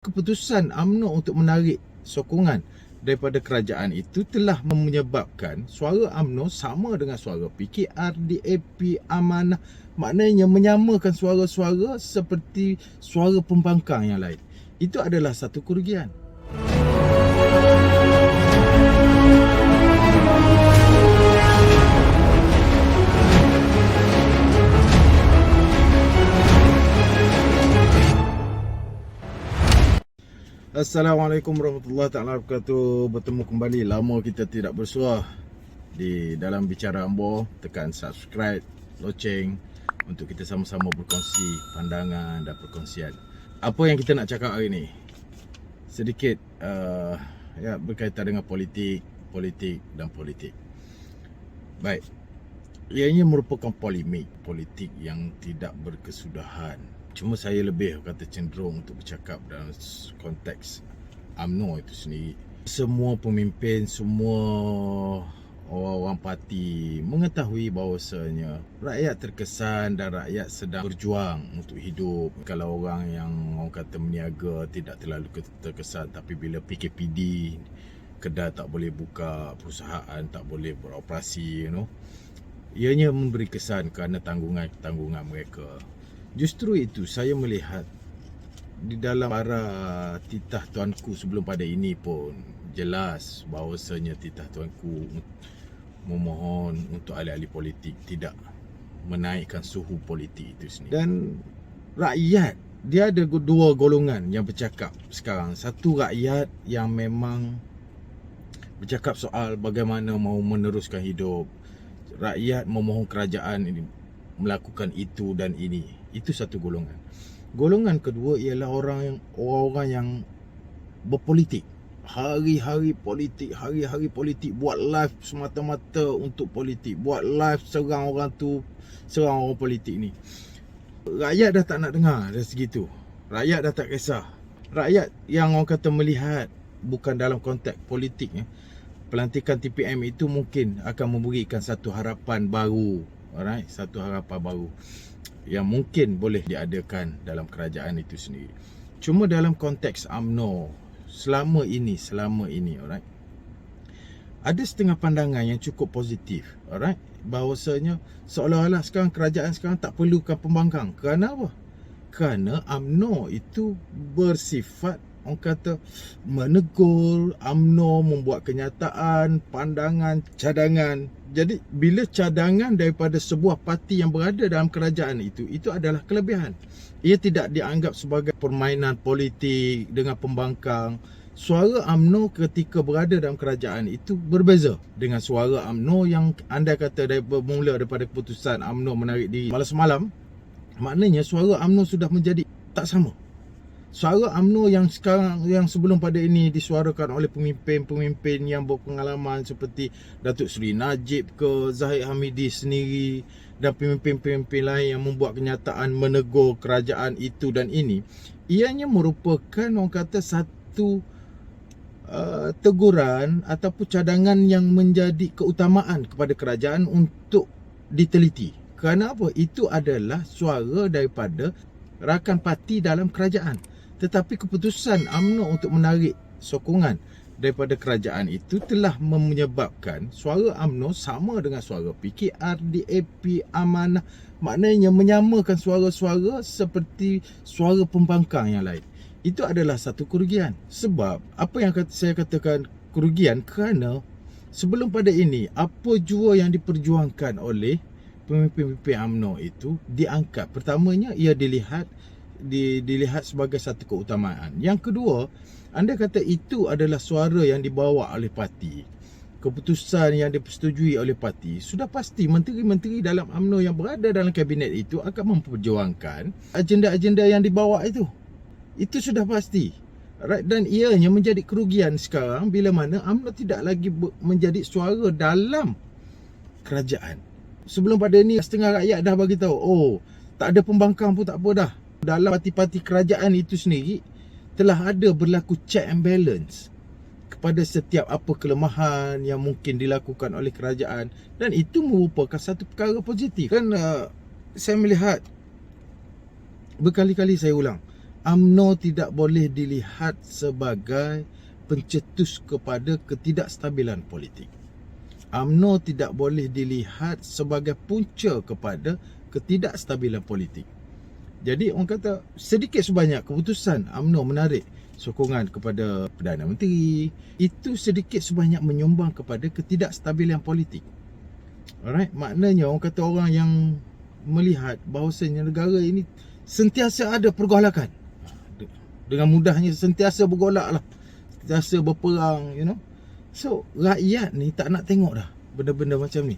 Keputusan UMNO untuk menarik sokongan daripada kerajaan itu telah menyebabkan suara UMNO sama dengan suara PKR, DAP, Amanah. Maknanya menyamakan suara-suara seperti suara pembangkang yang lain. Itu adalah satu kerugian. Assalamualaikum warahmatullahi wabarakatuh. Bertemu kembali. Lama kita tidak bersua di dalam Bicara Ambo. Tekan subscribe, loceng untuk kita sama-sama berkongsi pandangan dan perkongsian. Apa yang kita nak cakap hari ni sedikit berkaitan dengan politik dan politik. Baik. Ianya merupakan politik yang tidak berkesudahan. Cuma saya lebih kata cenderung untuk bercakap dalam konteks UMNO itu sendiri. Semua pemimpin, semua orang-orang parti mengetahui bahawasanya rakyat terkesan dan rakyat sedang berjuang untuk hidup. Kalau orang yang orang kata meniaga tidak terlalu terkesan, tapi bila PKPD, kedai tak boleh buka, perusahaan tak boleh beroperasi, ianya memberi kesan kerana tanggungan mereka. Justru itu saya melihat di dalam para titah tuanku sebelum pada ini pun jelas bahawasanya titah tuanku memohon untuk ahli-ahli politik tidak menaikkan suhu politik itu sendiri. Dan rakyat, dia ada dua golongan yang bercakap sekarang. Satu, rakyat yang memang bercakap soal bagaimana mahu meneruskan hidup. Rakyat memohon kerajaan ini melakukan itu dan ini. Itu satu golongan. Golongan kedua ialah orang yang berpolitik. Hari-hari politik, buat live semata-mata untuk politik, buat live serang orang tu, serang orang politik ni. Rakyat dah tak nak dengar dah segitu. Rakyat dah tak kisah. Rakyat yang orang kata melihat bukan dalam konteks politik, pelantikan TPM itu mungkin akan memberikan satu harapan baru. Alright, satu harapan baru yang mungkin boleh diadakan dalam kerajaan itu sendiri. Cuma dalam konteks UMNO selama ini, alright, ada setengah pandangan yang cukup positif, alright, bahawasanya seolah-olah sekarang kerajaan sekarang tak perlukan pembangkang. Kerana apa? Kerana UMNO itu bersifat, orang kata, menegur. UMNO membuat kenyataan, pandangan, cadangan. Jadi bila cadangan daripada sebuah parti yang berada dalam kerajaan itu adalah kelebihan. Ia tidak dianggap sebagai permainan politik dengan pembangkang. Suara UMNO ketika berada dalam kerajaan itu berbeza dengan suara UMNO yang anda kata bermula daripada keputusan UMNO menarik diri malam semalam. Maknanya suara UMNO sudah menjadi tak sama. Suara UMNO yang sekarang, yang sebelum pada ini disuarakan oleh pemimpin-pemimpin yang berpengalaman seperti Datuk Seri Najib ke, Zahid Hamidi sendiri dan pemimpin-pemimpin lain yang membuat kenyataan menegur kerajaan itu dan ini, ianya merupakan, orang kata, satu teguran ataupun cadangan yang menjadi keutamaan kepada kerajaan untuk diteliti. Kerana apa? Itu adalah suara daripada rakan parti dalam kerajaan. Tetapi keputusan UMNO untuk menarik sokongan daripada kerajaan itu telah menyebabkan suara UMNO sama dengan suara PKR, DAP, Amanah. Maknanya menyamakan suara-suara seperti suara pembangkang yang lain. Itu adalah satu kerugian. Sebab apa yang saya katakan kerugian, kerana sebelum pada ini apa jua yang diperjuangkan oleh pemimpin-pemimpin UMNO itu diangkat. Pertamanya ia dilihat sebagai satu keutamaan. Yang kedua, anda kata itu adalah suara yang dibawa oleh parti, keputusan yang dipersetujui oleh parti. Sudah pasti menteri-menteri dalam UMNO yang berada dalam kabinet itu akan memperjuangkan agenda-agenda yang dibawa itu. Itu sudah pasti. Right? Dan ianya menjadi kerugian sekarang bila mana UMNO tidak lagi menjadi suara dalam kerajaan. Sebelum pada ini setengah rakyat dah bagi tahu, tak ada pembangkang pun tak apa dah. Dalam parti-parti kerajaan itu sendiri telah ada berlaku check and balance kepada setiap apa kelemahan yang mungkin dilakukan oleh kerajaan, dan itu merupakan satu perkara positif. Kan saya melihat berkali-kali saya ulang, UMNO tidak boleh dilihat sebagai pencetus kepada ketidakstabilan politik. UMNO tidak boleh dilihat sebagai punca kepada ketidakstabilan politik. Jadi orang kata sedikit sebanyak keputusan UMNO menarik sokongan kepada Perdana Menteri, itu sedikit sebanyak menyumbang kepada ketidakstabilan politik. Alright, maknanya orang kata orang yang melihat bahawasanya negara ini sentiasa ada pergolakan. Dengan mudahnya sentiasa bergolak lah, sentiasa berperang, you know. So rakyat ni tak nak tengok dah benda-benda macam ni.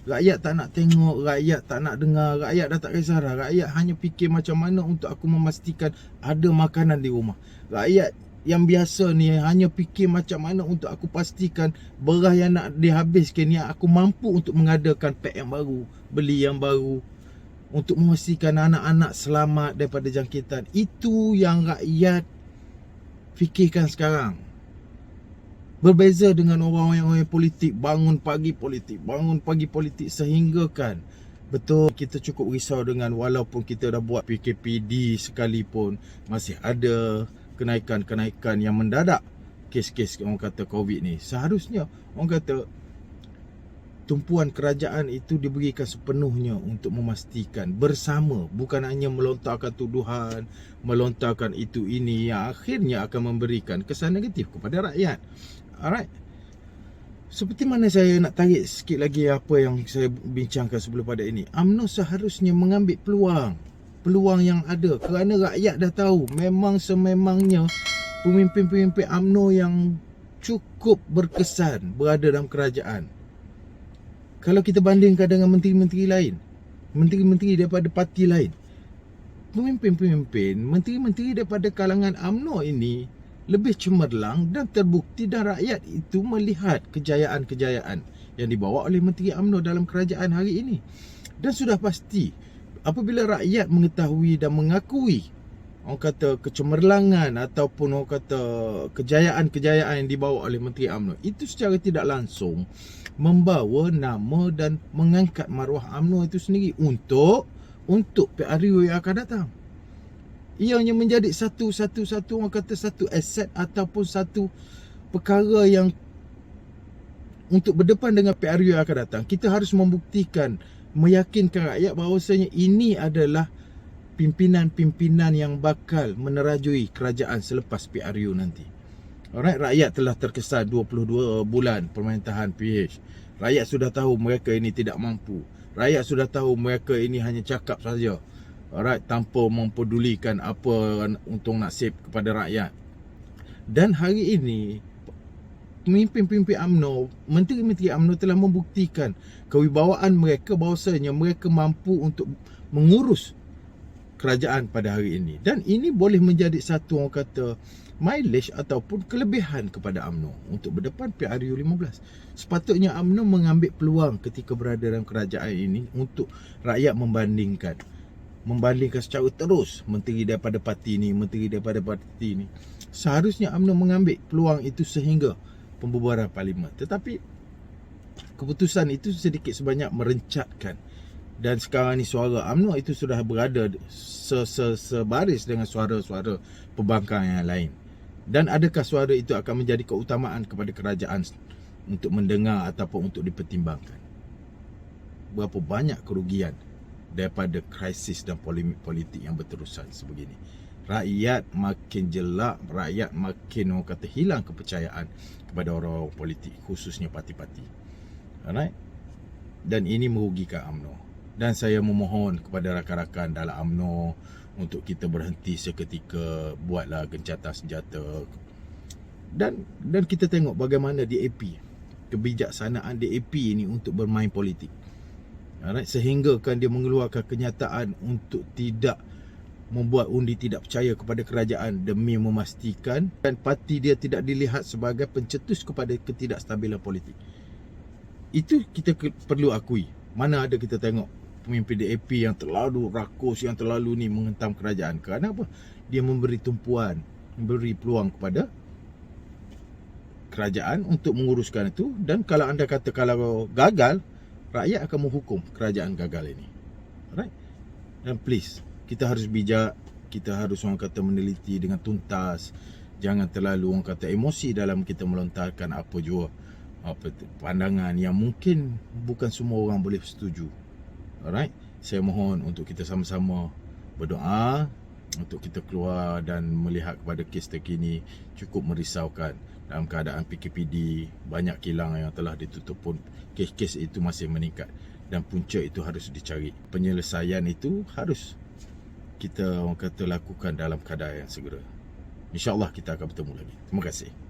Rakyat tak nak tengok, rakyat tak nak dengar, rakyat dah tak kisah dah. Rakyat hanya fikir macam mana untuk aku memastikan ada makanan di rumah. Rakyat yang biasa ni hanya fikir macam mana untuk aku pastikan beras yang nak dihabiskan ni aku mampu untuk mengadakan pack yang baru, beli yang baru, untuk memastikan anak-anak selamat daripada jangkitan. Itu yang rakyat fikirkan sekarang. Berbeza dengan orang-orang politik, bangun pagi politik sehingga kan betul kita cukup risau dengan walaupun kita dah buat PKPD sekalipun masih ada kenaikan-kenaikan yang mendadak kes-kes orang kata COVID ni. Seharusnya orang kata tumpuan kerajaan itu diberikan sepenuhnya untuk memastikan bersama, bukan hanya melontarkan tuduhan, melontarkan itu ini yang akhirnya akan memberikan kesan negatif kepada rakyat. Alright. Seperti mana saya nak tarik sikit lagi apa yang saya bincangkan sebelum pada ini. UMNO seharusnya mengambil peluang yang ada, kerana rakyat dah tahu memang sememangnya pemimpin-pemimpin UMNO yang cukup berkesan berada dalam kerajaan. Kalau kita bandingkan dengan menteri-menteri lain, menteri-menteri daripada parti lain, pemimpin-pemimpin, menteri-menteri daripada kalangan UMNO ini lebih cemerlang dan terbukti, dan rakyat itu melihat kejayaan-kejayaan yang dibawa oleh menteri UMNO dalam kerajaan hari ini. Dan sudah pasti apabila rakyat mengetahui dan mengakui orang kata kecemerlangan ataupun orang kata kejayaan-kejayaan yang dibawa oleh menteri UMNO, itu secara tidak langsung membawa nama dan mengangkat maruah UMNO itu sendiri untuk PRU yang akan datang. Ianya menjadi satu orang kata satu aset ataupun satu perkara yang untuk berdepan dengan PRU yang akan datang. Kita harus membuktikan, meyakinkan rakyat bahawasanya ini adalah pimpinan-pimpinan yang bakal menerajui kerajaan selepas PRU nanti. Alright, rakyat telah terkesan 22 bulan pemerintahan PH. Rakyat sudah tahu mereka ini tidak mampu. Rakyat sudah tahu mereka ini hanya cakap saja. Alright, tanpa mempedulikan apa untung nasib kepada rakyat. Dan hari ini pemimpin-pemimpin UMNO, menteri-menteri UMNO telah membuktikan kewibawaan mereka bahawasanya mereka mampu untuk mengurus kerajaan pada hari ini. Dan ini boleh menjadi satu orang kata mileage ataupun kelebihan kepada UMNO untuk berdepan PRU 15. Sepatutnya UMNO mengambil peluang ketika berada dalam kerajaan ini untuk rakyat membandingkan secara terus menteri daripada parti ni, menteri daripada parti ni. Seharusnya UMNO mengambil peluang itu sehingga pembubaran parlimen. Tetapi keputusan itu sedikit sebanyak merencatkan. Dan sekarang ni suara UMNO itu sudah berada sebaris dengan suara-suara pembangkang yang lain. Dan adakah suara itu akan menjadi keutamaan kepada kerajaan untuk mendengar ataupun untuk dipertimbangkan? Berapa banyak kerugian daripada krisis dan polemik politik yang berterusan sebegini. Rakyat makin jelak, rakyat makin orang kata hilang kepercayaan kepada orang-orang politik, khususnya parti-parti. Alright? Dan ini merugikan UMNO. Dan saya memohon kepada rakan-rakan dalam UMNO untuk kita berhenti seketika, buatlah gencatan senjata. Dan kita tengok bagaimana DAP, kebijaksanaan DAP ini untuk bermain politik. Alright, sehingga kan dia mengeluarkan kenyataan untuk tidak membuat undi tidak percaya kepada kerajaan demi memastikan dan parti dia tidak dilihat sebagai pencetus kepada ketidakstabilan politik. Itu kita perlu akui. Mana ada kita tengok pemimpin DAP yang terlalu rakus, yang terlalu ni menghentam kerajaan. Kerana apa? Dia memberi tumpuan, memberi peluang kepada kerajaan untuk menguruskan itu. Dan kalau anda kata kalau gagal, rakyat akan menghukum kerajaan gagal ini. Alright? Dan please, kita harus bijak, kita harus orang kata meneliti dengan tuntas. Jangan terlalu orang kata emosi dalam kita melontarkan apa jua pandangan yang mungkin bukan semua orang boleh setuju. Alright, saya mohon untuk kita sama-sama berdoa untuk kita keluar dan melihat kepada kes terkini cukup merisaukan. Dalam keadaan PKPD, banyak kilang yang telah ditutup pun kes-kes itu masih meningkat dan punca itu harus dicari. Penyelesaian itu harus kita orang kata lakukan dalam keadaan yang segera. InsyaAllah kita akan bertemu lagi. Terima kasih.